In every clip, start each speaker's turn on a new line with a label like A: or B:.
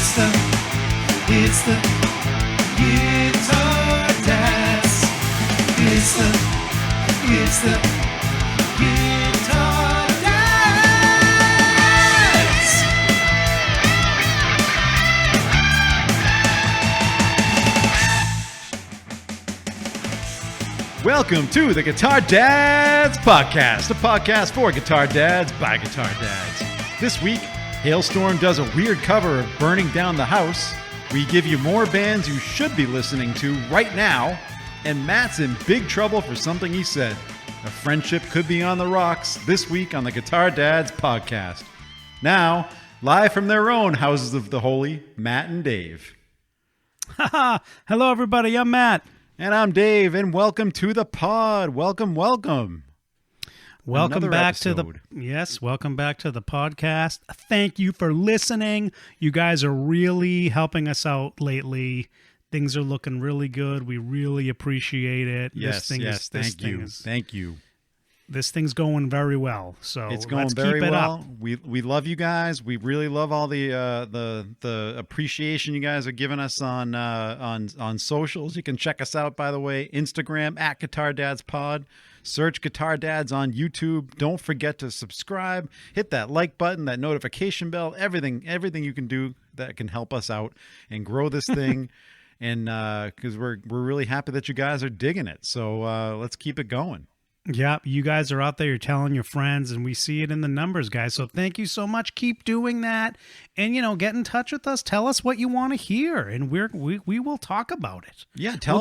A: It's the Guitar Dads. It's the Guitar Dads.
B: Welcome to the Guitar Dads Podcast, a podcast for guitar dads by guitar dads. This week, Hailstorm does a weird cover of Burning Down the House. We give you more bands you should be listening to right now. And Matt's in big trouble for something he said. A friendship could be on the rocks this week on the Guitar Dads Podcast. Now, live from their own houses of the holy, Matt and Dave.
C: Hello, everybody. I'm Matt.
B: And I'm Dave, and welcome to the pod. Welcome.
C: Welcome
B: Another
C: back
B: episode.
C: Welcome back to the podcast. Thank you for listening. You guys are really helping us out lately. Things are looking really good. We really appreciate it.
B: Thank you.
C: This thing's going very well. So
B: it's going
C: let's
B: very
C: keep it
B: well.
C: up.
B: We love you guys. We really love all the appreciation you guys are giving us on socials. You can check us out, by the way, Instagram at Guitar Dads Pod. Search Guitar Dads on YouTube. Don't forget to subscribe. Hit that like button, that notification bell. Everything you can do that can help us out and grow this thing. And because we're really happy that you guys are digging it. So let's keep it going.
C: Yeah, you guys are out there, you're telling your friends, and we see it in the numbers, guys. So thank you so much. Keep doing that. And, get in touch with us. Tell us what you want to hear, and we will talk about it.
B: Yeah, tell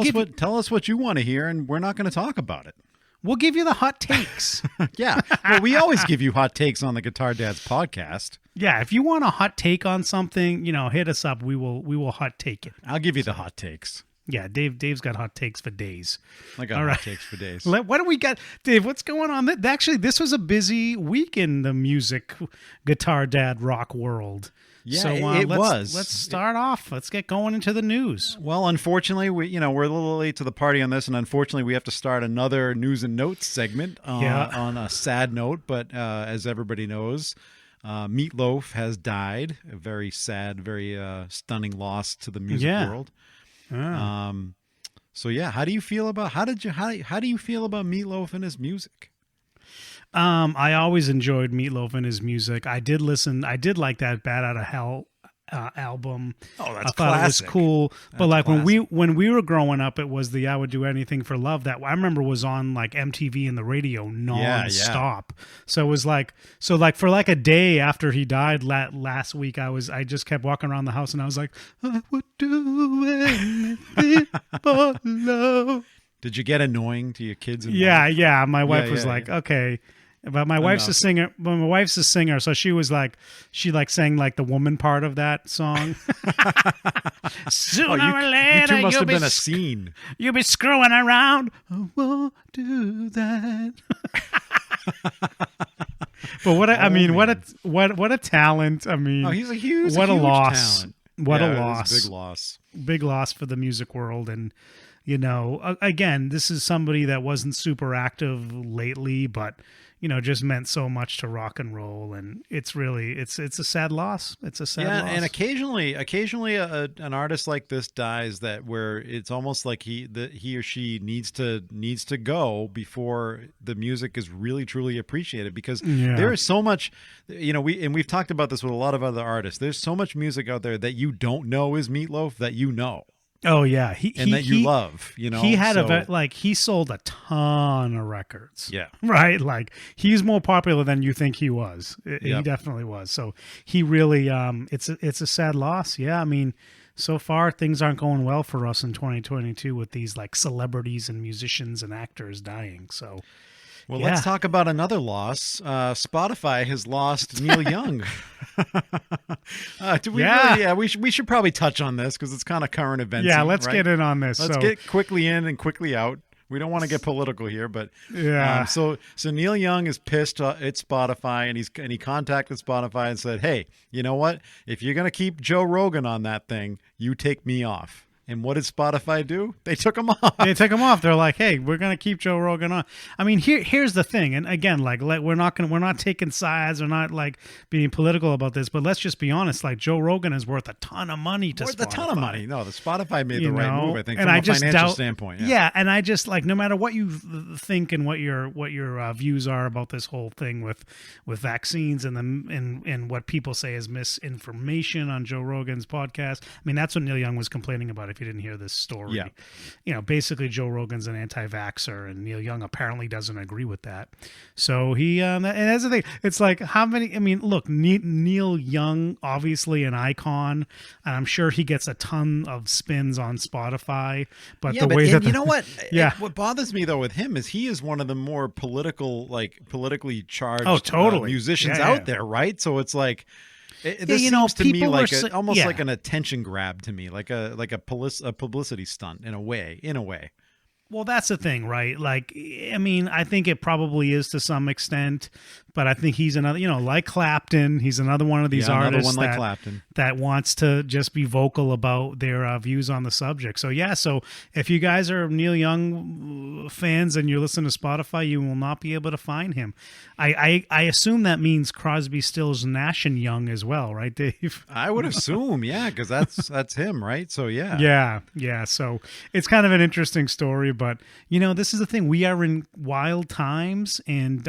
B: us what you want to hear, and we're not going to talk about it.
C: We'll give you the hot takes.
B: Yeah, well, we always give you hot takes on the Guitar Dads Podcast.
C: Yeah, if you want a hot take on something, hit us up. We will hot take it.
B: I'll give you the hot takes.
C: Yeah, Dave's got hot takes for days.
B: I got hot takes for days.
C: What do we got? Dave, what's going on? Actually, this was a busy week in the music guitar dad rock world.
B: Yeah,
C: so,
B: it was.
C: Let's start off. Let's get going into the news.
B: Well, unfortunately, we're a little late to the party on this, and unfortunately, we have to start another news and notes segment on a sad note. But as everybody knows, Meatloaf has died. A very sad, very stunning loss to the music world. So yeah, how do you feel about how do you feel about Meatloaf and his music?
C: I always enjoyed Meatloaf and his music. I did like that Bad Out of Hell album.
B: Oh, that's
C: I thought
B: classic.
C: It was cool. But like
B: classic.
C: when we were growing up, it was the I Would Do Anything for Love that I remember was on like MTV and the radio non-stop.
B: Yeah.
C: So it was like for like a day after he died last week, I just kept walking around the house and I was like, I would do anything for love.
B: Did you get annoying to your kids?
C: Yeah. My wife was like,
B: yeah.
C: Okay. But my wife's a singer. But my wife's a singer, so she sang like the woman part of that song. Sooner or later,
B: you two must have been a scene.
C: You'll be screwing around. I won't do that. But what a talent! I mean,
B: he's a huge
C: loss!
B: Talent.
C: What a loss!
B: Big loss!
C: Big loss for the music world, and again, this is somebody that wasn't super active lately, but just meant so much to rock and roll, and it's a sad loss. It's a sad loss.
B: And occasionally an artist like this dies where it's almost like he or she needs to go before the music is really truly appreciated, because there is so much, we've talked about this with a lot of other artists. There's so much music out there that you don't know is Meatloaf that you know.
C: Oh yeah,
B: you love. He
C: had he sold a ton of records.
B: Yeah,
C: right. Like he's more popular than you think he was. He definitely was. So he really, it's a sad loss. Yeah, I mean, so far things aren't going well for us in 2022 with these like celebrities and musicians and actors dying. So.
B: Well, let's talk about another loss. Spotify has lost Neil Young. We should probably touch on this because it's kind of current events.
C: Yeah, let's get in on this.
B: Let's get quickly in and quickly out. We don't want to get political here, but
C: yeah.
B: So Neil Young is pissed at Spotify, and he contacted Spotify and said, "Hey, you know what? If you're gonna keep Joe Rogan on that thing, you take me off." And what did Spotify do? They took him off.
C: They took him off. They're like, "Hey, we're gonna keep Joe Rogan on." I mean, here's the thing, and again, like we're not taking sides. We're not like being political about this, but let's just be honest. Like Joe Rogan is worth a ton of money to
B: Worth a ton of
C: Spotify.
B: money. No, the Spotify made the right move, I think,
C: and
B: from
C: I
B: a
C: just
B: financial
C: doubt,
B: standpoint.
C: Yeah, and I just like no matter what you think and what your views are about this whole thing with vaccines and what people say is misinformation on Joe Rogan's podcast. I mean, that's what Neil Young was complaining about. If you didn't hear this story,
B: Yeah.
C: You know, basically Joe Rogan's an anti-vaxxer, and Neil Young apparently doesn't agree with that. So he and that's the thing. It's like how many? I mean, look, Neil Young, obviously an icon, and I'm sure he gets a ton of spins on Spotify. But
B: Yeah,
C: the way that
B: you know what?
C: Yeah.
B: What bothers me though with him is he is one of the more politically charged
C: totally.
B: musicians
C: Yeah,
B: out
C: yeah.
B: there, right? So it's like this
C: you know,
B: seems to me
C: people
B: like
C: were
B: almost
C: yeah.
B: like an attention grab to me, like a publicity stunt in a way.
C: Well, that's the thing, right? Like, I mean, I think it probably is to some extent, but I think he's another, you know, like Clapton, he's another one of these artists
B: one like Clapton.
C: that wants to just be vocal about their views on the subject. So, yeah, so if you guys are Neil Young fans and you're listening to Spotify, you will not be able to find him. I assume that means Crosby, Stills, Nash and Young as well, right, Dave?
B: I would assume, yeah, because that's him, right? So
C: Yeah. So it's kind of an interesting story, but you know, this is the thing. We are in wild times, and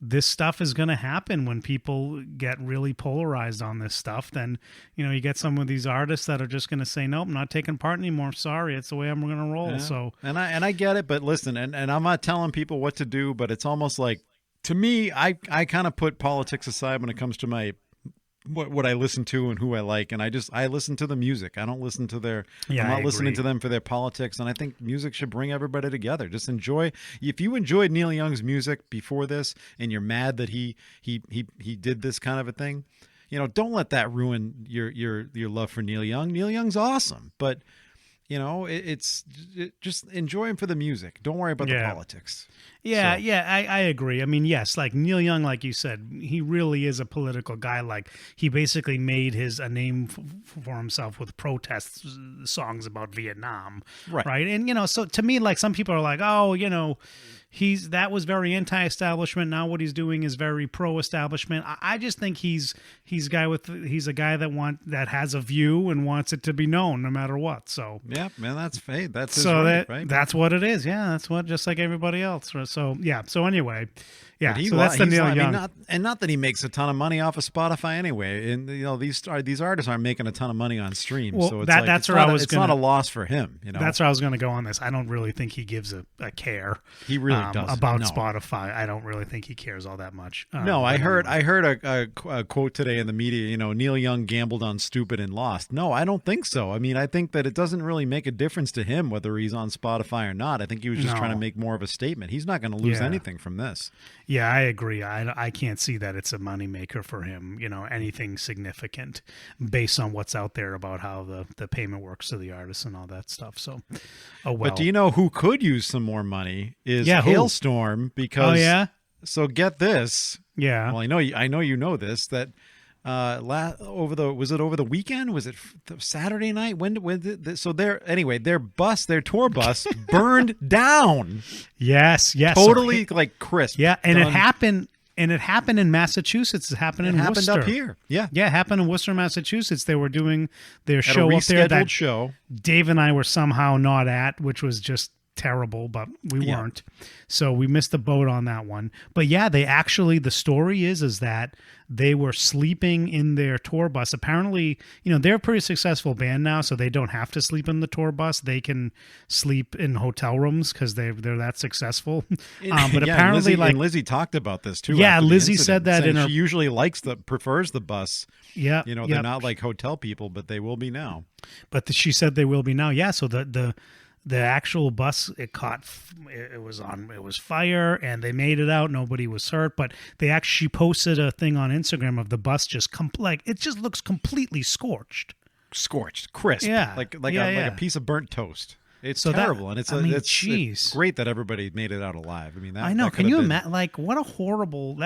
C: this stuff is going to happen when people get really polarized on this stuff. Then, you know, you get some of these artists that are just going to say, nope, I'm not taking part anymore. Sorry. It's the way I'm going to roll.
B: Yeah.
C: So,
B: and I get it, but listen, and I'm not telling people what to do, but it's almost like, to me, I kind of put politics aside when it comes to my what I listen to and who I like, and I listen to the music. I don't listen to their I'm not listening to them for their politics, and I think music should bring everybody together. Just enjoy. If you enjoyed Neil Young's music before this and you're mad that he did this kind of a thing, you know, don't let that ruin your love for Neil Young. Neil Young's awesome, but you know, just enjoy him for the music. Don't worry about the politics.
C: Yeah,
B: So-
C: I agree. I mean, yes, like Neil Young, like you said, he really is a political guy. Like he basically made a name for himself with protest songs about Vietnam, right? And you know, so to me, like some people are like, oh, you know, that was very anti-establishment. Now what he's doing is very pro-establishment. I just think he's a guy that has a view and wants it to be known no matter what. So
B: yeah, man, that's fate. That's his
C: so
B: right, right?
C: that's what it is. Yeah, that's what, just like everybody else. So yeah. So anyway, yeah.
B: But
C: So that's the Neil Young.
B: not that he makes a ton of money off of Spotify anyway. And you know, these artists aren't making a ton of money on streams.
C: Well,
B: so it's
C: that's where I was
B: it's not a loss for him. You know,
C: That's where I was going to go on this. I don't really think he gives a care.
B: He really doesn't.
C: About
B: No.
C: Spotify. I don't really think he cares all that much.
B: No, I
C: but
B: heard
C: anyway.
B: a quote today in the media. You know, Neil Young gambled on stupid and lost. No, I don't think so. I mean, I think that it doesn't really make a difference to him whether he's on Spotify or not. I think he was just trying to make more of a statement. He's not going to lose
C: Yeah.
B: anything from this.
C: Yeah, I agree. I can't see that it's a moneymaker for him, you know, anything significant based on what's out there about how the payment works to the artist and all that stuff. So, oh well.
B: But do you know who could use some more money? Is
C: Yeah, who?
B: Hailstorm, because
C: Oh, yeah?
B: So get this.
C: Yeah.
B: Well, I know you know this, that over the weekend? Was it Saturday night? So their tour bus burned down.
C: Yes.
B: Totally like crisp.
C: Yeah, and
B: done.
C: it happened in Massachusetts. It happened in
B: happened
C: Worcester.
B: up here. Yeah.
C: Yeah, it happened in Worcester, Massachusetts. They were doing their
B: At a
C: show up there
B: rescheduled
C: that
B: show.
C: Dave and I were somehow not at, which was just terrible, but we
B: Yeah.
C: weren't. So we missed the boat on that one. But yeah, the story is that they were sleeping in their tour bus. Apparently, you know, they're a pretty successful band now, so they don't have to sleep in the tour bus. They can sleep in hotel rooms because they're that successful. But
B: Yeah,
C: apparently,
B: Lizzie talked about this too.
C: Yeah,
B: after the
C: Lizzie
B: incident,
C: said that
B: saying
C: in her-
B: she usually prefers the bus.
C: yeah,
B: You know,
C: yeah.
B: they're not like hotel people, but they will be now.
C: But she said they will be now. Yeah. So the actual bus, it was fire, and they made it out. Nobody was hurt, but she posted a thing on Instagram of the bus just it just looks completely scorched.
B: Scorched, crisp.
C: Yeah.
B: Like
C: Yeah,
B: a
C: yeah.
B: piece of burnt toast. It's
C: So that-
B: terrible, and it's
C: I mean,
B: it's
C: jeez.
B: great that everybody made it out alive. I mean, that,
C: I know.
B: that could
C: Can
B: have
C: you
B: been-
C: imagine? Like, what a horrible.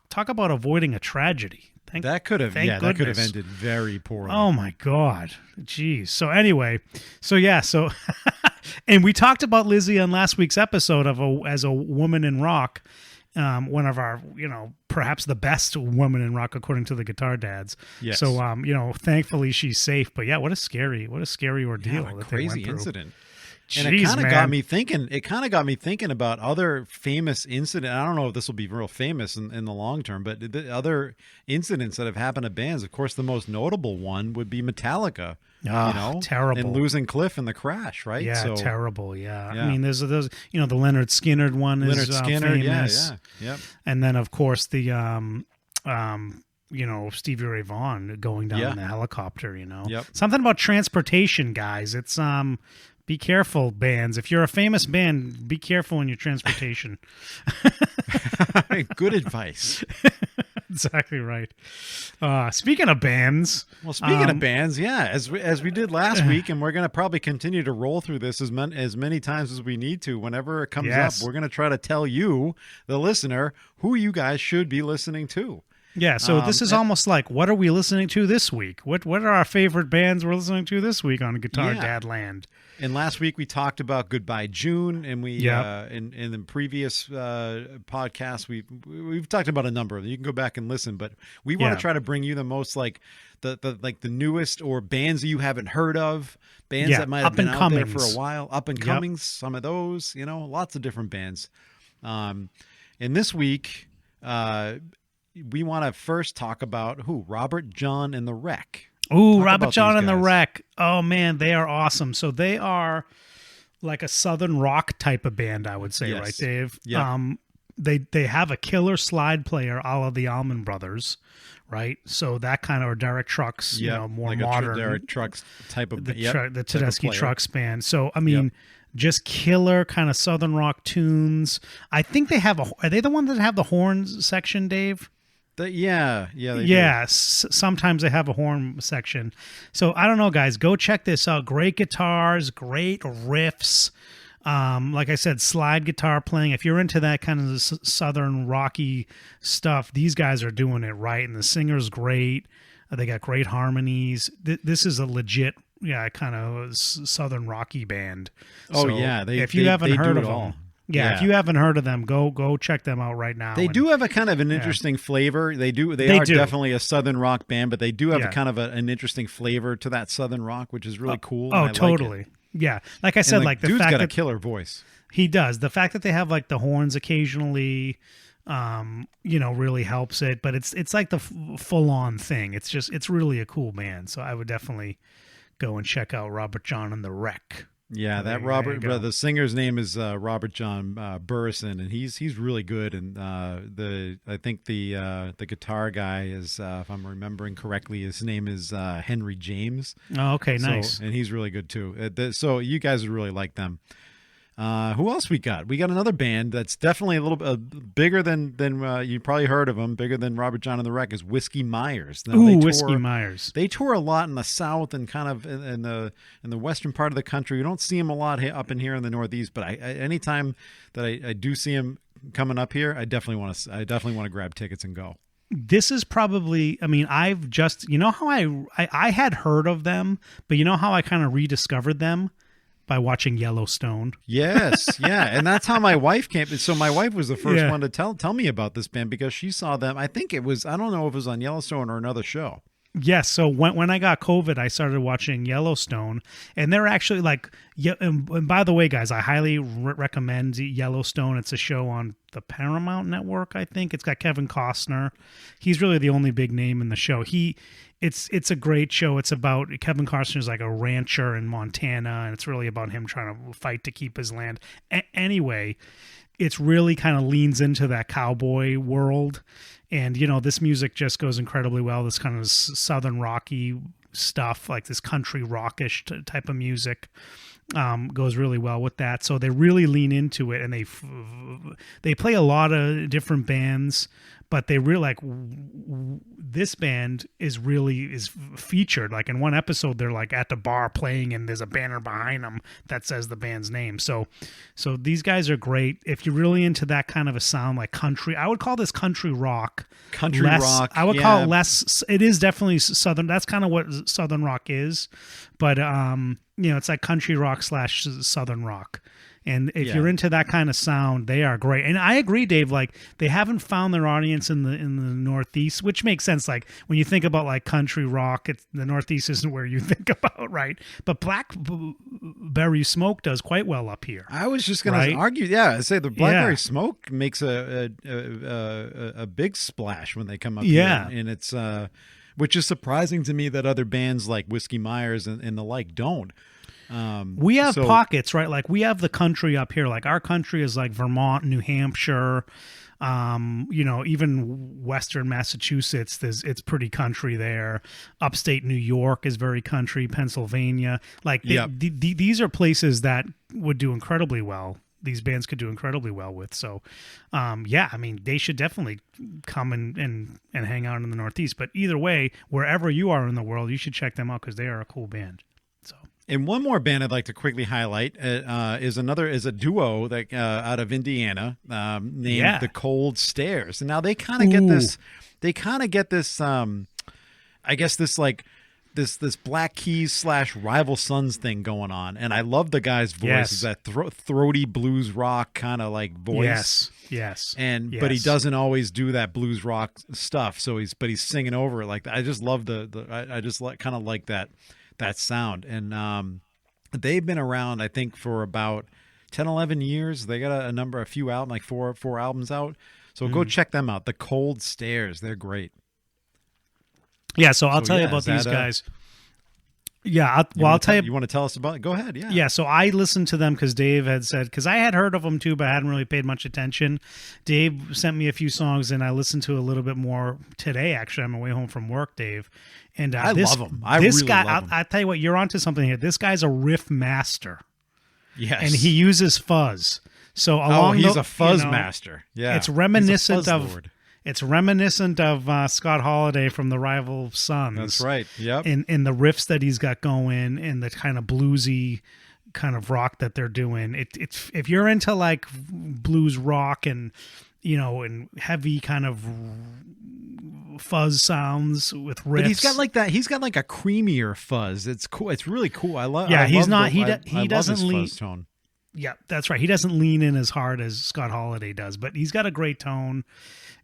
C: Talk about avoiding a tragedy.
B: That could have,
C: thank
B: that could have
C: goodness.
B: ended very poorly.
C: Oh my God. Jeez. So anyway, so and we talked about Lizzie on last week's episode as a woman in rock. One of our, perhaps the best woman in rock according to the Guitar Dads.
B: Yes.
C: So thankfully she's safe. But yeah, what a scary ordeal.
B: Yeah, a
C: that they went
B: crazy
C: through.
B: incident.
C: Jeez,
B: And it kind of
C: man.
B: got me thinking. It kind of got me thinking about other famous incidents. I don't know if this will be real famous in the long term, but the other incidents that have happened to bands. Of course, the most notable one would be Metallica.
C: Terrible.
B: And losing Cliff in the crash, right?
C: Yeah,
B: So,
C: terrible. Yeah.
B: Yeah.
C: I mean, there's the Leonard Skinner one
B: Leonard
C: is
B: Skinner,
C: famous.
B: yep.
C: And then, of course, the Stevie Ray Vaughan going down
B: Yeah.
C: in the helicopter.
B: Yep.
C: Something about transportation, guys. It's be careful, bands. If you're a famous band, be careful in your transportation.
B: Good advice.
C: Exactly right. Speaking of bands,
B: Well, speaking of bands, yeah, as we did last week, and we're going to probably continue to roll through this as many times as we need to. Whenever it comes
C: Yes.
B: up, we're going to try to tell you, the listener, who you guys should be listening to.
C: yeah. So this is
B: and-
C: almost like, what are we listening to this week? What are our favorite bands we're listening to this week on Guitar
B: Yeah.
C: Dad Land?
B: And last week we talked about Goodbye June, and we
C: Yep.
B: in the previous podcast we've talked about a number of them. You can go back and listen, but we want
C: Yeah.
B: to try to bring you the most like the newest or bands that you haven't heard of, bands
C: Yeah,
B: that might have been out there for a
C: up-and-comings.
B: while, up and comings, some of those, lots of different bands. And this week we want to first talk about Robert John and the Wreck.
C: Ooh,
B: Talk
C: Robert
B: about
C: John
B: these
C: and the
B: guys.
C: Wreck. Oh man, they are awesome. So they are like a southern rock type of band, I would say,
B: Yes.
C: right, Dave?
B: Yeah.
C: They have a killer slide player, a la the Allman Brothers, right? So that kind of, or Derek Trucks, more
B: like
C: modern.
B: Derek Trucks type of
C: the
B: yep,
C: the
B: type of
C: Tedeschi
B: player.
C: Trucks band. So I mean, just killer kind of southern rock tunes. I think they have are they the one that have the horns section, Dave?
B: They do.
C: Yes, sometimes they have a horn section. So I don't know, guys. Go check this out. Great guitars, great riffs. Like I said, slide guitar playing. If you're into that kind of southern rocky stuff, these guys are doing it right, and the singer's great. They got great harmonies. This is a legit, kind of southern rocky band.
B: Oh,
C: So
B: yeah,
C: if you haven't
B: they
C: heard
B: do
C: of
B: it all.
C: them. Yeah, if you haven't heard of them, go check them out right now.
B: They
C: And-
B: do have a kind of an interesting flavor. They are
C: do.
B: definitely a southern rock band, but they do have
C: Yeah.
B: a kind of an interesting flavor to that southern rock, which is really cool. and
C: Oh,
B: I like it.
C: totally. Yeah, like I
B: And
C: said, like the
B: dude's
C: fact
B: got a
C: that
B: killer voice.
C: he does, the fact that they have like the horns occasionally, really helps it. But it's like the full on thing. It's really a cool band. So I would definitely go and check out Robert John and the Wreck.
B: Yeah,
C: There
B: that
C: you go.
B: the singer's name is Robert John Burrison, and he's really good. And I think the guitar guy is, if I'm remembering correctly, his name is Henry James.
C: Oh, okay,
B: So-
C: nice.
B: and he's really good too. So you guys would really like them. Who else we got? We got another band that's definitely a little bit bigger than you probably heard of them. Bigger than Robert John and the Wreck is Whiskey Myers. Now,
C: Ooh, Whiskey Myers.
B: They tour a lot in the South and kind of in the western part of the country. We don't see them a lot up in here in the Northeast, but anytime that I do see them coming up here, I definitely want to grab tickets and go.
C: This is probably, I mean, I've just, how I had heard of them, but how I kind of rediscovered them? By watching Yellowstone.
B: Yes, yeah, and that's how my wife came. So my wife was the first
C: Yeah.
B: one to tell me about this band because she saw them. I think it was, I don't know if it was on Yellowstone or another show.
C: Yes, so when I got COVID, I started watching Yellowstone, and they're actually like, and by the way, guys, I highly recommend Yellowstone. It's a show on the Paramount Network, I think. It's got Kevin Costner. He's really the only big name in the show. It's a great show. It's about Kevin Costner's like a rancher in Montana, and it's really about him trying to fight to keep his land. Anyway, it's really kind of leans into that cowboy world. And, this music just goes incredibly well. This kind of southern rocky stuff, like this country rockish type of music, goes really well with that. So they really lean into it, and they play a lot of different bands. but they really like this band is featured. Like in one episode, they're like at the bar playing, and there's a banner behind them that says the band's name. So these guys are great. If you're really into that kind of a sound, like country, I would call this country rock.
B: Country rock.
C: I would call it less. It is definitely southern. That's kind of what southern rock is, but it's like country rock / southern rock. And if you're into that kind of sound, they are great. And I agree, Dave, like they haven't found their audience in the Northeast, which makes sense. Like when you think about like country rock, the Northeast isn't where you think about, right? But Blackberry Smoke does quite well up here.
B: I was just going to argue. Yeah, I say the Blackberry Smoke makes a big splash when they come up here. And it's which is surprising to me that other bands like Whiskey Myers and the like don't.
C: We have pockets, right? Like we have the country up here. Like our country is like Vermont, New Hampshire, even Western Massachusetts. It's pretty country there. Upstate New York is very country. Pennsylvania, like these are places that would do incredibly well. These bands could do incredibly well with. So, I mean, they should definitely come and hang out in the Northeast. But either way, wherever you are in the world, you should check them out because they are a cool band. So.
B: And one more band I'd like to quickly highlight is a duo that out of Indiana named The Cold Stairs. And now they kind of get this. They kind of get this. I guess this like this Black Keys / Rival Sons thing going on. And I love the guy's voice.
C: Yes.
B: It's that throaty blues rock kind of like voice.
C: Yes.
B: But he doesn't always do that blues rock stuff. So he's singing over it like that. I just love I just kind of like that sound. And they've been around, I think, for about 10, 11 years. They got a few out, like four albums out. So go check them out. The Cold Stairs. They're great.
C: Yeah, so I'll tell you about these guys. I'll tell you.
B: You want to tell us about it? Go ahead. Yeah.
C: Yeah, so I listened to them because Dave had said, because I had heard of them too, but I hadn't really paid much attention. Dave sent me a few songs, and I listened to a little bit more today, actually, on my way home from work, Dave. And
B: I love him.
C: This guy, I'll tell you what, you're onto something here. This guy's a riff master.
B: Yes.
C: And he uses fuzz. So
B: he's a fuzz master. Yeah.
C: It's reminiscent of Scott Holiday from the Rival Sons.
B: That's right. Yep.
C: In the riffs that he's got going, and the kind of bluesy kind of rock that they're doing. It's if you're into like blues rock and and heavy kind of fuzz sounds with riffs.
B: But he's got like that. He's got like a creamier fuzz. It's cool. It's really cool. I love.
C: Yeah,
B: he doesn't lean. Fuzz tone.
C: Yeah, that's right. He doesn't lean in as hard as Scott Holiday does, but he's got a great tone,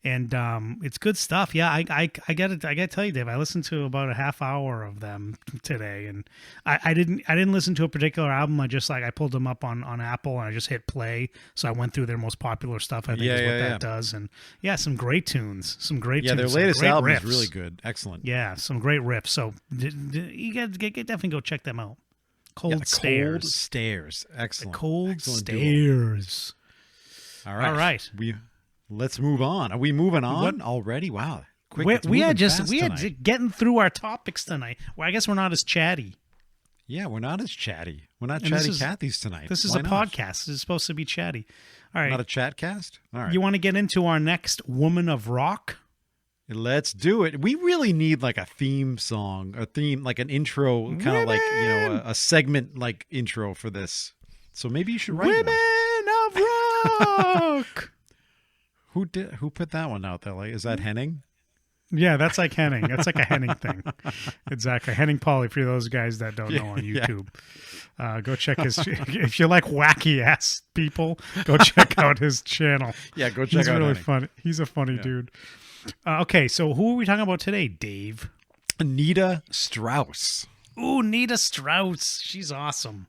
C: and it's good stuff. Yeah, I got to tell you, Dave. I listened to about a half hour of them today, and I didn't listen to a particular album. I pulled them up on Apple, and I just hit play. So I went through their most popular stuff. I think is what that does, and some great tunes,
B: Yeah, their latest album is really good, excellent.
C: Yeah, some great riffs. So you got definitely go check them out. Cold Stairs.
B: Cold Stairs. Excellent.
C: The Cold Stairs.
B: All right. Let's move on. Are we moving on already? Wow. Quick.
C: We are getting through our topics tonight. Well, I guess we're not as chatty.
B: Yeah, we're not as chatty. We're not chatty Cathy's tonight.
C: This is a podcast. It's supposed to be chatty. All right.
B: Not a chat cast? All right.
C: You want to get into our next Woman of Rock?
B: Let's do it. We really need like a theme song, like an intro, kind of like, a segment like intro for this. So maybe you should write
C: Women of Rock.
B: Who put that one out there? Like, is that Henning?
C: Yeah, that's like Henning. That's like a Henning thing. Exactly. Henning Pauly, for those guys that don't know on YouTube. Go check his, if you like wacky ass people, go check out his channel.
B: Yeah, go check out
C: He's really
B: Henning.
C: funny. He's a funny dude. Okay, so who are we talking about today, Dave?
B: Nita Strauss.
C: Ooh, Nita Strauss. She's awesome.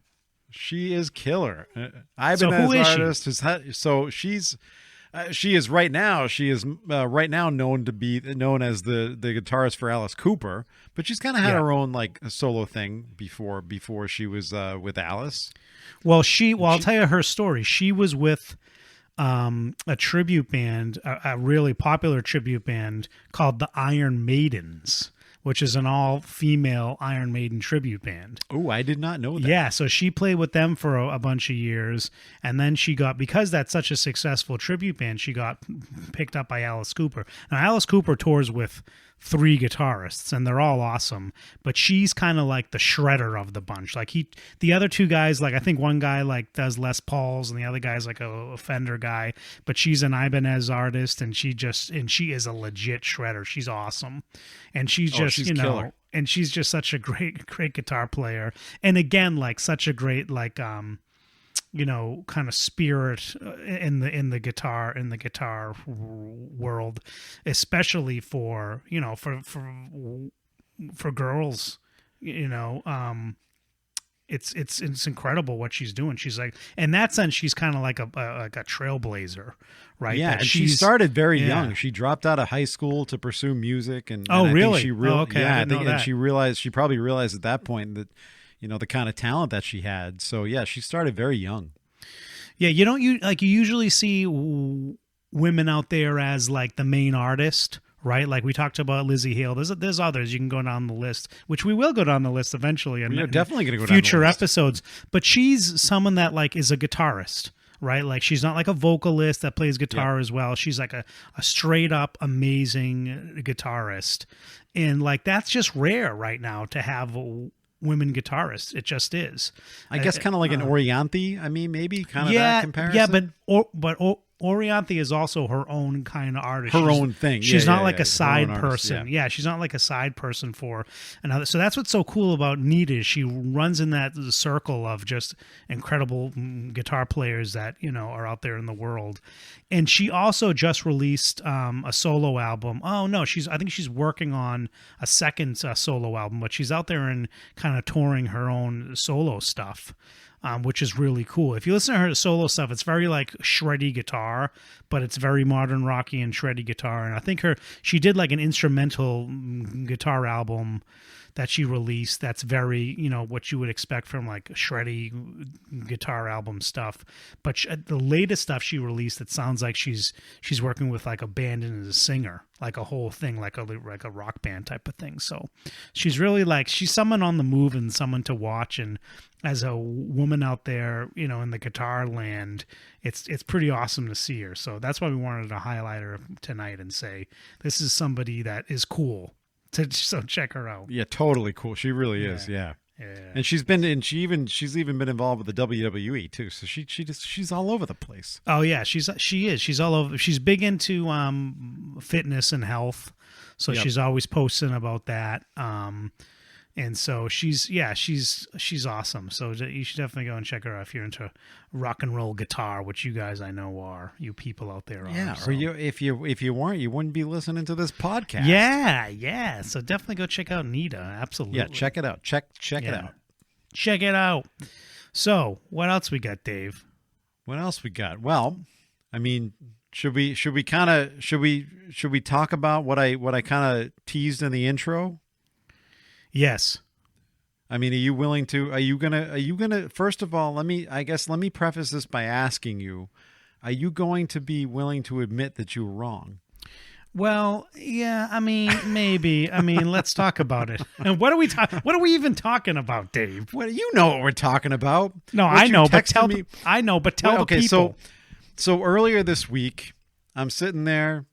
B: She is killer. She is right now known as the guitarist for Alice Cooper, but she's kind of had her own like solo thing before she was with Alice.
C: Well, I'll tell you her story. She was with a tribute band, a really popular tribute band called the Iron Maidens, which is an all-female Iron Maiden tribute band.
B: Oh, I did not know that.
C: Yeah, so she played with them for a bunch of years, and then because that's such a successful tribute band, she got picked up by Alice Cooper. Now, Alice Cooper tours with 3 guitarists, and they're all awesome, but she's kind of like the shredder of the bunch. Like the other 2 guys, like I think one guy like does Les Pauls, and the other guy's like a Fender guy, but she's an Ibanez artist, and she is a legit shredder. She's awesome, and she's
B: she's killer.
C: and she's just such a great guitar player, and again, like such a great kind of spirit in the guitar world, especially for girls. It's incredible what she's doing. She's like, in that sense, she's kind of like a trailblazer, right?
B: Yeah, and she started very young. She dropped out of high school to pursue music, and I
C: really?
B: think
C: Okay, I didn't know that.
B: And she probably realized at that point that the kind of talent that she had. So yeah, she started very young.
C: Yeah, you usually see women out there as like the main artist, right? Like we talked about Lizzie Hale. There's others you can go down the list, which we will go down the list eventually.
B: We're definitely going to go down
C: future
B: the list.
C: episodes. But she's someone that like is a guitarist, right? Like she's not like a vocalist that plays guitar as well. She's like a straight up amazing guitarist, and like that's just rare right now to have women guitarists. It just is.
B: I guess kind of like an Orianthi. I mean, maybe kind of that comparison.
C: Yeah, but Orianthi is also her own kind of artist.
B: Her own thing.
C: She's not like a
B: Her
C: side
B: own
C: person.
B: artist,
C: Yeah, she's not like a side person for another. So that's what's so cool about Nita is she runs in that circle of just incredible guitar players that, are out there in the world. And she also just released a solo album. Oh no, I think she's working on a second solo album, but she's out there and kind of touring her own solo stuff. Which is really cool. If you listen to her solo stuff, it's very like shreddy guitar, but it's very modern rocky and shreddy guitar. And I think she did like an instrumental guitar album that she released that's very, what you would expect from like shreddy guitar album stuff. But the latest stuff she released, it sounds like she's working with like a band and as a singer, like a whole thing, like a rock band type of thing. So she's really she's someone on the move and someone to watch. And as a woman out there, in the guitar land, it's pretty awesome to see her. So that's why we wanted to highlight her tonight and say, this is somebody that is cool. So check her out.
B: Yeah, totally cool. She really is. Yeah. And she's even been involved with the WWE too. So she's all over the place.
C: Oh yeah, she is. She's all over. She's big into fitness and health. So she's always posting about that. And so she's awesome. So you should definitely go and check her out if you're into rock and roll guitar, which you guys I know are, you people out there are.
B: Yeah,
C: so.
B: or if you weren't, you wouldn't be listening to this podcast.
C: Yeah. So definitely go check out Nita. Absolutely.
B: Yeah, check it out. Check it out.
C: Check it out. So what else we got, Dave?
B: What else we got? Well, I mean, should we talk about what I kind of teased in the intro?
C: Yes.
B: I mean, are you gonna first of all, let me preface this by asking you, are you going to be willing to admit that you were wrong?
C: Well, yeah, I mean, maybe. I mean, let's talk about it. And what are we even talking about, Dave?
B: Well, you know what we're talking about.
C: No, I know, but tell the people.
B: So earlier this week, I'm sitting there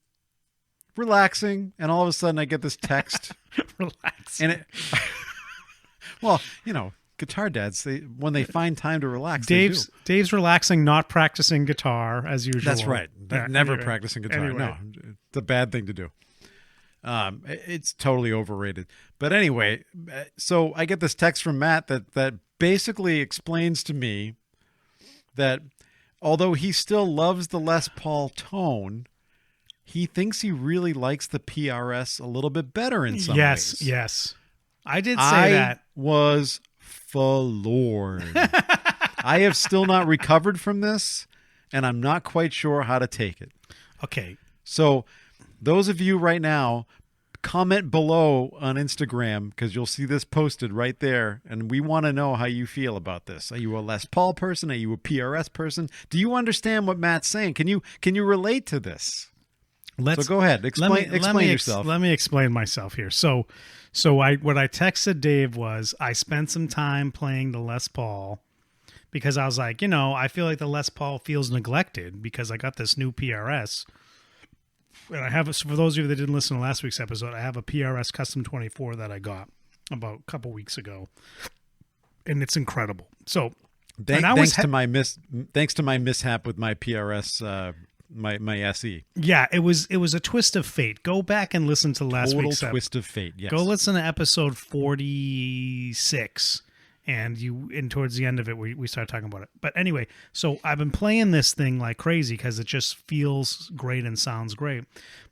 B: relaxing, and all of a sudden I get this text.
C: Relax.
B: And well, guitar dads, when they find time to relax,
C: Dave's relaxing, not practicing guitar as usual.
B: That's right.
C: Yeah,
B: Never practicing guitar.
C: Anyway.
B: No, it's a bad thing to do. It's totally overrated. But anyway, so I get this text from Matt that basically explains to me that although he still loves the Les Paul tone, he thinks he really likes the PRS a little bit better in some ways.
C: Yes. I did say that.
B: I was floored. I have still not recovered from this, and I'm not quite sure how to take it.
C: Okay.
B: So those of you right now, comment below on Instagram because you'll see this posted right there, and we want to know how you feel about this. Are you a Les Paul person? Are you a PRS person? Do you understand what Matt's saying? Can you relate to this? So go ahead. Explain yourself.
C: Let me explain myself here. So what I texted Dave was I spent some time playing the Les Paul because I was like, I feel like the Les Paul feels neglected because I got this new PRS. And I have, for those of you that didn't listen to last week's episode, I have a PRS Custom 24 that I got about a couple weeks ago. And it's incredible. So
B: thanks to my mishap with my PRS my SE.
C: Yeah, it was a twist of fate. Go back and listen to last week's
B: Total twist of fate. Yes.
C: Go listen to episode 46, and towards the end of it we start talking about it. But anyway, so I've been playing this thing like crazy because it just feels great and sounds great.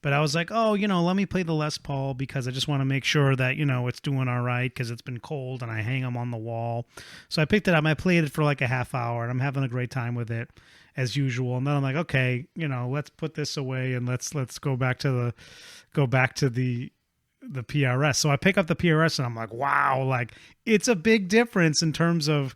C: But I was like, let me play the Les Paul because I just want to make sure that it's doing all right because it's been cold and I hang them on the wall. So I picked it up. I played it for like a half hour and I'm having a great time with it, as usual. And then I'm like, okay, let's put this away and let's go back to the PRS. So I pick up the PRS and I'm like, wow, like it's a big difference in terms of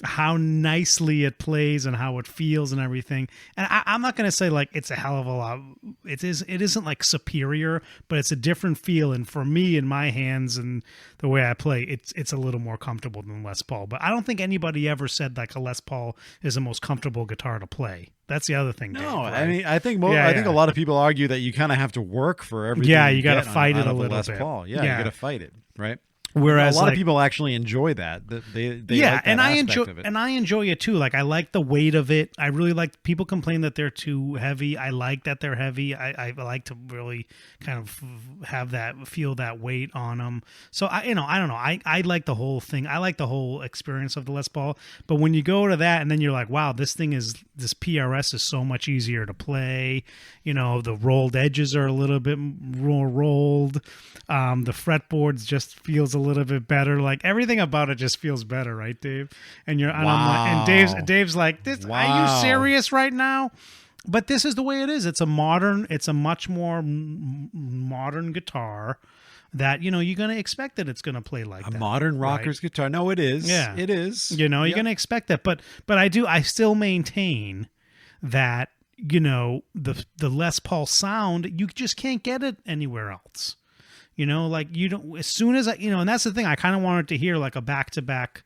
C: how nicely it plays and how it feels and everything. And I'm not going to say like it's a hell of a lot. It isn't like superior, but it's a different feel. And for me, in my hands and the way I play, it's a little more comfortable than Les Paul. But I don't think anybody ever said like a Les Paul is the most comfortable guitar to play. That's the other thing.
B: No,
C: Dave, right?
B: I mean, I think a lot of people argue that you kind of have to work for everything.
C: Yeah, you got to fight it a little
B: Les
C: bit.
B: Paul. Yeah, you got to fight it, right?
C: Whereas
B: a lot of people actually enjoy that. They like that
C: and I
B: aspect
C: enjoy
B: of it.
C: and I enjoy it too. Like I like the weight of it. I really like. People complain that they're too heavy. I like that they're heavy. I like to really kind of feel that weight on them. So I don't know. I like the whole thing. I like the whole experience of the Les Paul. But when you go to that and then you're like, wow, this PRS is so much easier to play. The rolled edges are a little bit more rolled. The fretboards just feels a little bit better. Like everything about it just feels better, right, Dave? And I'm like, and Dave's like, this.
B: Wow.
C: Are you serious right now? But this is the way it is. It's a much more modern guitar that you're going to expect that it's going to play like
B: a
C: that,
B: modern rocker's guitar. No, it is.
C: Yeah,
B: it is.
C: You're going to expect that. But I still maintain that the Les Paul sound, you just can't get it anywhere else. Like you don't, as soon as and that's the thing, I kind of wanted to hear like a back-to-back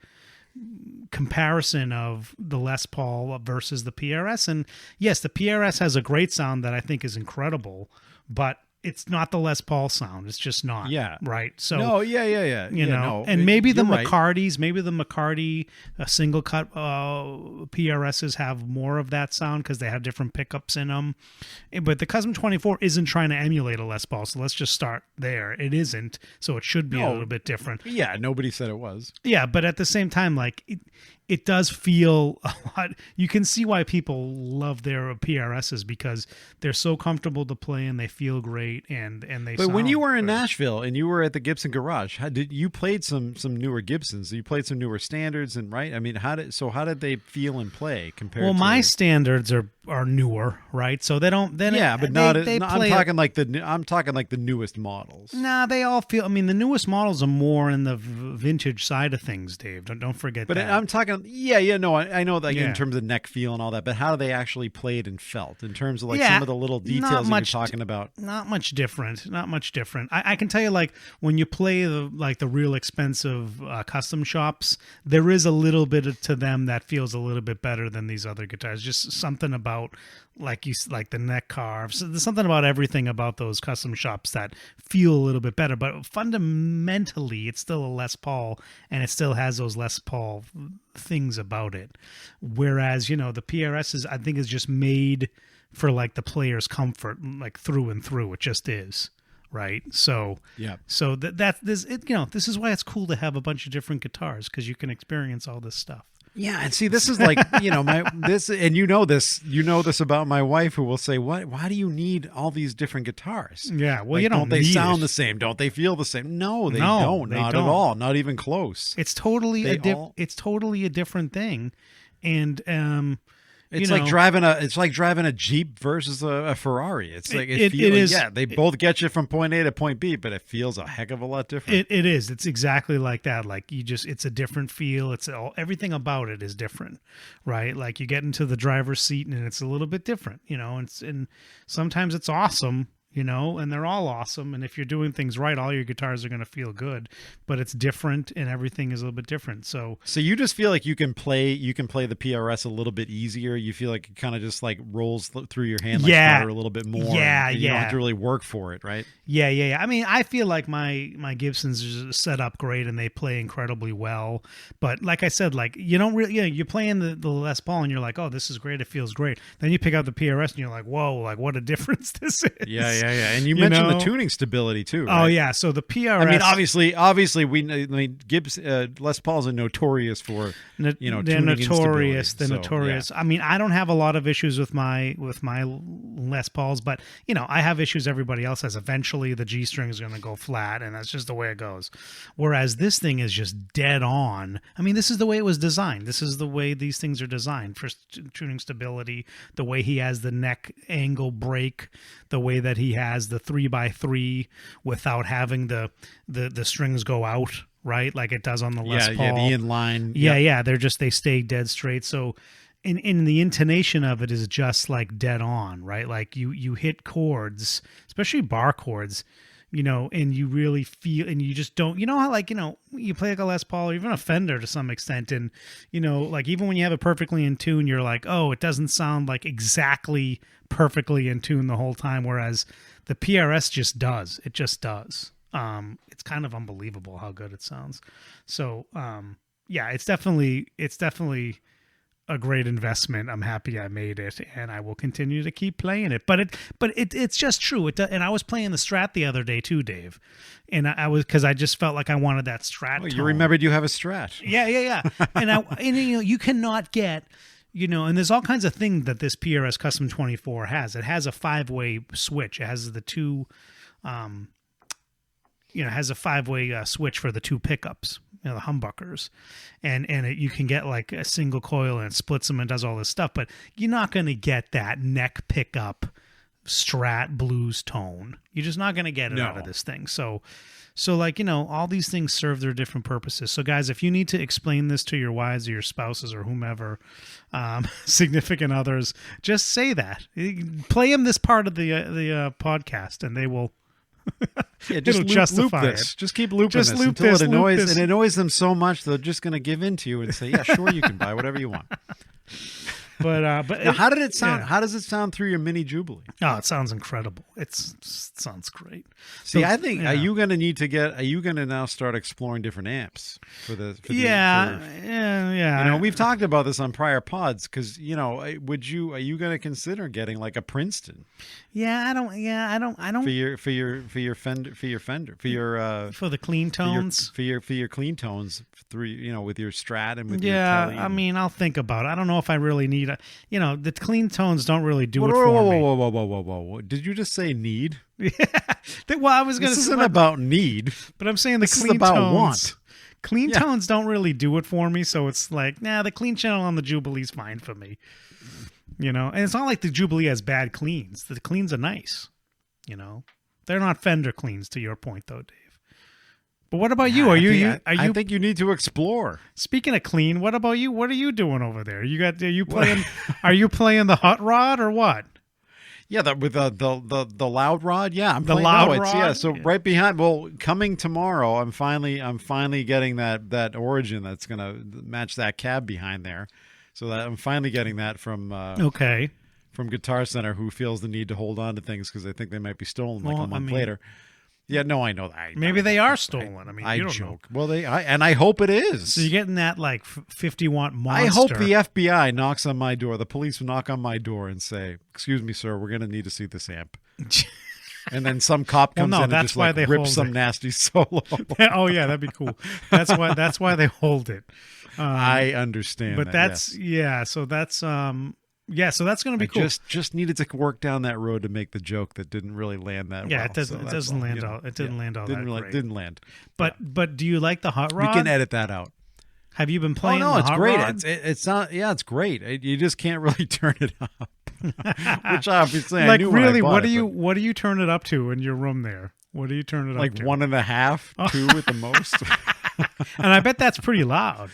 C: comparison of the Les Paul versus the PRS. And yes, the PRS has a great sound that I think is incredible, but it's not the Les Paul sound. It's just not.
B: Yeah.
C: Right. So
B: no. Yeah.
C: And maybe the
B: right.
C: McCarty single cut PRSs have more of that sound because they have different pickups in them. But the Custom 24 isn't trying to emulate a Les Paul. So let's just start there. It isn't. So it should be a little bit different.
B: Yeah. Nobody said it was.
C: Yeah. But at the same time, like it does feel a lot. You can see why people love their PRSs because they're so comfortable to play and they feel great and they.
B: But when you were in
C: great.
B: Nashville and you were at the Gibson Garage, you played some newer Gibsons? You played some newer standards, and right? I mean, how did they feel and play compared?
C: Well,
B: to
C: my standards are newer, right? So they don't. Then
B: yeah, but I'm talking like the newest models.
C: Nah, they all feel. I mean, the newest models are more in the vintage side of things, Dave. Don't forget.
B: But
C: that.
B: I'm talking. Yeah, no, I know that in terms of neck feel and all that. But how they actually played and felt in terms of like some of the little details that you're talking about.
C: Not much different. I can tell you, like when you play the real expensive custom shops, there is a little bit to them that feels a little bit better than these other guitars. Just something about like the neck carves. There's something about everything about those custom shops that feel a little bit better. But fundamentally, it's still a Les Paul, and it still has those Les Paul things about it. Whereas the PRS I think is just made for like the player's comfort, like through and through. It just is, right? So
B: yeah.
C: So this is why it's cool to have a bunch of different guitars because you can experience all this stuff.
B: Yeah, and see, this is like and you know this about my wife, who will say, "What? Why do you need all these different guitars?"
C: Yeah, well,
B: like, don't they
C: need
B: sound
C: it.
B: the same? Don't they feel the same? No, they don't. Not at all. Not even close.
C: It's totally it's totally a different thing, and
B: It's
C: you
B: like
C: know,
B: driving a Jeep versus a Ferrari. It's like
C: it is.
B: Yeah, they both get you from point A to point B, but it feels a heck of a lot different.
C: It is. It's exactly like that. Like it's a different feel. Everything about it is different, right? Like you get into the driver's seat and it's a little bit different, and sometimes it's awesome, and they're all awesome. And if you're doing things right, all your guitars are going to feel good, but it's different and everything is a little bit different. So
B: you just feel like you can play the PRS a little bit easier. You feel like it kind of just like rolls through your hand like butter a little bit more.
C: Yeah,
B: and you don't have to really work for it, right?
C: Yeah. I mean, I feel like my Gibsons are set up great and they play incredibly well. But like I said, like you don't really, you're playing the Les Paul and you're like, oh, this is great. It feels great. Then you pick out the PRS and you're like, whoa, like what a difference this is.
B: Yeah. And you mentioned the tuning stability too, right?
C: Oh yeah. So the PRS.
B: I mean, obviously, Gibbs Les Pauls are notorious for
C: they're
B: tuning
C: notorious.
B: instability.
C: They're notorious. Yeah. I mean, I don't have a lot of issues with my Les Pauls, but I have issues. Everybody else has. Eventually, the G string is going to go flat, and that's just the way it goes. Whereas this thing is just dead on. I mean, this is the way it was designed. This is the way these things are designed for tuning stability. The way he has the neck angle break, the way that he has the 3x3 without having the strings go out, right? Like it does on the Les Paul.
B: Yeah, the inline.
C: Yeah. They stay dead straight. So in the intonation of it is just like dead on, right? Like you hit chords, especially bar chords, and you really feel, and you just don't, how like, you play like a Les Paul or even a Fender to some extent. And, like even when you have it perfectly in tune, you're like, oh, it doesn't sound like exactly perfectly in tune the whole time. Whereas the PRS just does. It just does. It's kind of unbelievable how good it sounds. So, yeah, it's definitely a great investment. I'm happy I made it, and I will continue to keep playing it. But it's just true. And I was playing the Strat the other day too, Dave, and I was, because I just felt like I wanted that Strat.
B: Oh, you
C: tone.
B: remembered you have a Strat.
C: Yeah. And you cannot get. And there's all kinds of things that this PRS Custom 24 has. It has a 5-way switch. It has the two, has a 5-way switch for the two pickups, the humbuckers, and you can get like a single coil and it splits them and does all this stuff. But you're not going to get that neck pickup Strat blues tone. You're just not going to get it out of this thing. So like, all these things serve their different purposes. So guys, if you need to explain this to your wives or your spouses or whomever, significant others, just say that. Play them this part of the podcast and they will
B: just
C: justify
B: loop this.
C: it.
B: Just keep looping
C: Just
B: this
C: loop
B: until
C: this,
B: it annoys
C: loop this.
B: It annoys them so much they're just going to give in to you and say, yeah, sure, you can buy whatever you want.
C: But
B: Now, how did it sound?
C: Yeah.
B: How does it sound through your mini Jubilee?
C: Oh, it sounds incredible. It sounds great.
B: See,
C: So,
B: I think
C: yeah.
B: are you going to now start exploring different amps for the
C: yeah.
B: we've talked about this on prior pods because are you going to consider getting like a Princeton?
C: I don't
B: for your Fender
C: for the clean tones.
B: for your clean tones through with your Strat and with your Kelly
C: I mean, I'll think about it. I don't know if I really need the clean tones don't really do it
B: whoa,
C: for
B: whoa,
C: me.
B: Whoa. Did you just say need?
C: Well, I was going to
B: This
C: say
B: isn't about need.
C: but I'm saying the
B: This is
C: clean
B: about
C: tones.
B: want.
C: Clean tones don't really do it for me, so it's like, the clean channel on the Jubilee's fine for me. And it's not like the Jubilee has bad cleans. The cleans are nice. They're not Fender cleans, to your point, though, Dave. But what about you?
B: I think you need to explore.
C: Speaking of clean, what about you? What are you doing over there? Are you playing? Are you playing the hot rod or what?
B: Yeah, with the loud rod. Yeah, I'm
C: The
B: playing
C: loud
B: rod.
C: rod?
B: Yeah, so
C: Yeah.
B: right behind. Well, coming tomorrow, I'm finally getting that Origin that's gonna match that cab behind there. So that I'm finally getting that from
C: Okay.
B: from Guitar Center, who feels the need to hold on to things because they think they might be stolen like
C: Well,
B: a month
C: I mean-
B: later. Yeah, no, I know that.
C: Maybe they are stolen. I mean,
B: I
C: you don't
B: joke.
C: know.
B: Well, I hope it is.
C: So you're getting that like 50-watt monster.
B: I hope the FBI knocks on my door. The police will knock on my door and say, "Excuse me, sir, we're going to need to see this amp." And then some cop
C: Well,
B: comes
C: no,
B: in and
C: that's
B: just
C: why
B: like
C: they
B: rips
C: hold
B: some
C: it.
B: nasty solo.
C: Oh yeah, that'd be cool. That's why they hold it.
B: I understand.
C: But
B: that,
C: that's
B: yes.
C: So that's so that's going to be cool.
B: Just needed to work down that road to make the joke that didn't really land that well.
C: It doesn't.
B: So
C: it
B: that's
C: doesn't
B: all,
C: land
B: you know.
C: out. It didn't land all
B: Didn't
C: that
B: really,
C: great.
B: Didn't land.
C: But do you like the hot rod?
B: We can edit that out.
C: Have you been
B: Oh
C: playing?
B: no,
C: the
B: it's
C: hot
B: great.
C: rod?
B: It's not. Yeah, it's great. You just can't really turn it up. Which obviously, I
C: like
B: knew when I
C: really,
B: bought
C: what
B: it,
C: do you
B: but
C: what do you turn it up to in your room there? What do you turn it up
B: like
C: to?
B: 1.5, 2 at the most.
C: And I bet that's pretty loud.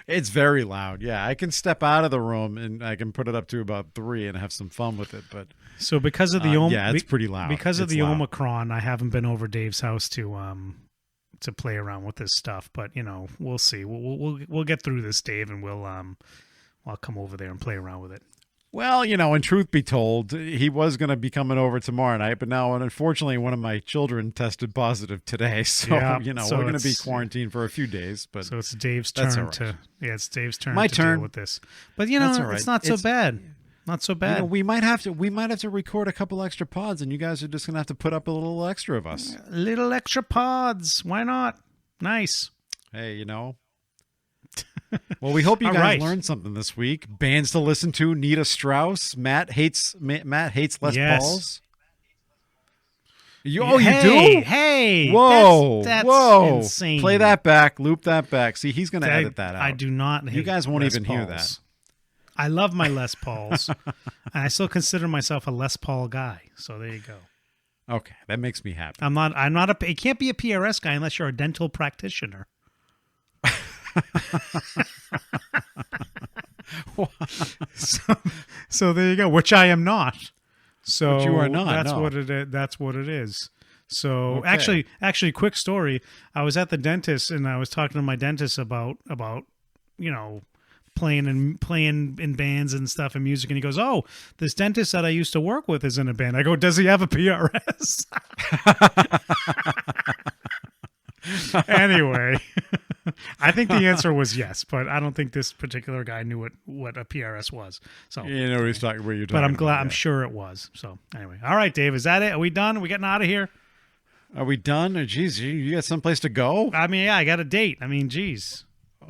B: It's very loud. Yeah, I can step out of the room and I can put it up to about 3 and have some fun with it. But
C: So because of the
B: yeah, it's pretty loud.
C: Because of
B: It's
C: the
B: loud.
C: Omicron, I haven't been over Dave's house to play around with this stuff. But we'll see. We'll get through this, Dave, and I'll come over there and play around with it.
B: Well, in truth be told, he was going to be coming over tomorrow night, but now, unfortunately, one of my children tested positive today. So,
C: Yeah, so
B: we're going to be
C: it's-
B: quarantined for a few days. But
C: So it's Dave's
B: That's
C: turn
B: all right.
C: it's Dave's turn
B: My
C: to
B: turn.
C: deal with this. But
B: That's all right.
C: it's not so
B: It's-
C: bad. Not so bad.
B: we might have to record a couple extra pods, and you guys are just going to have to put up a little extra of us.
C: Little extra pods. Why not? Nice.
B: Hey, Well, we hope you
C: All
B: guys
C: right.
B: learned something this week. Bands to listen to: Nita Strauss. Matt hates Les
C: Yes.
B: Pauls. You
C: Hey,
B: do?
C: Hey.
B: Whoa,
C: That's
B: whoa!
C: insane.
B: Play that back. Loop that back. See, he's going to edit that out.
C: I do not hate
B: You guys won't
C: Les
B: even hear
C: Pauls.
B: that.
C: I love my Les Pauls. And I still consider myself a Les Paul guy. So there you go.
B: Okay, that makes me happy.
C: I'm not you can't be a PRS guy unless you're a dental practitioner. so there you go, which I am not. So
B: But you are not,
C: That's
B: no.
C: what it is. That's what it is. So
B: Okay.
C: actually, quick story. I was at the dentist and I was talking to my dentist about playing in bands and stuff and music, and he goes, "Oh, this dentist that I used to work with is in a band." I go, "Does he have a PRS?" Anyway, I think the answer was yes, but I don't think this particular guy knew what a PRS was. So,
B: You know what he's talking. What you're talking.
C: but I'm glad.
B: about,
C: I'm
B: yeah.
C: sure it was. So anyway, all right, Dave, is that it? Are we done? Are we getting out of here?
B: Are we done? Or, geez, you got someplace to go?
C: I mean, yeah, I got a date. I mean, geez.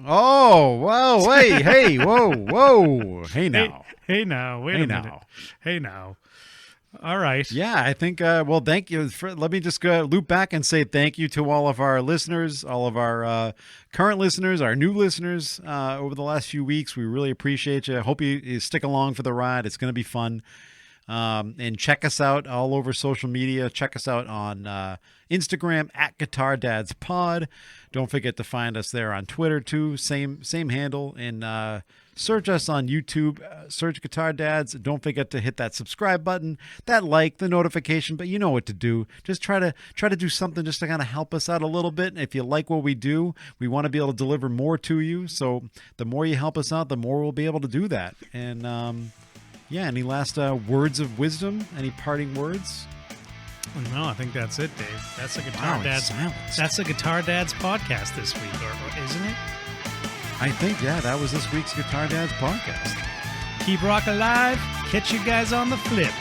B: Oh, whoa, hey, whoa, hey now.
C: Hey now, wait
B: Hey
C: a minute.
B: now.
C: Hey now. All right.
B: Yeah, I think, well, thank you. Let me just go loop back and say thank you to all of our listeners, all of our current listeners, our new listeners over the last few weeks. We really appreciate you. I hope you stick along for the ride. It's going to be fun. And check us out all over social media. Check us out on Instagram at Guitar Dads Pod. Don't forget to find us there on Twitter too. Same handle. And search us on YouTube. Search Guitar Dads. Don't forget to hit that subscribe button, that like, the notification. But you know what to do. Just try to do something just to kind of help us out a little bit. And if you like what we do, we want to be able to deliver more to you. So the more you help us out, the more we'll be able to do that. And yeah, any last words of wisdom? Any parting words?
C: No, I think that's it, Dave. That's a Guitar
B: Wow, it's
C: Dads.
B: silenced.
C: That's a Guitar Dads podcast this week, or isn't it?
B: I think, yeah, that was this week's Guitar Dads podcast.
C: Keep rock alive. Catch you guys on the flip.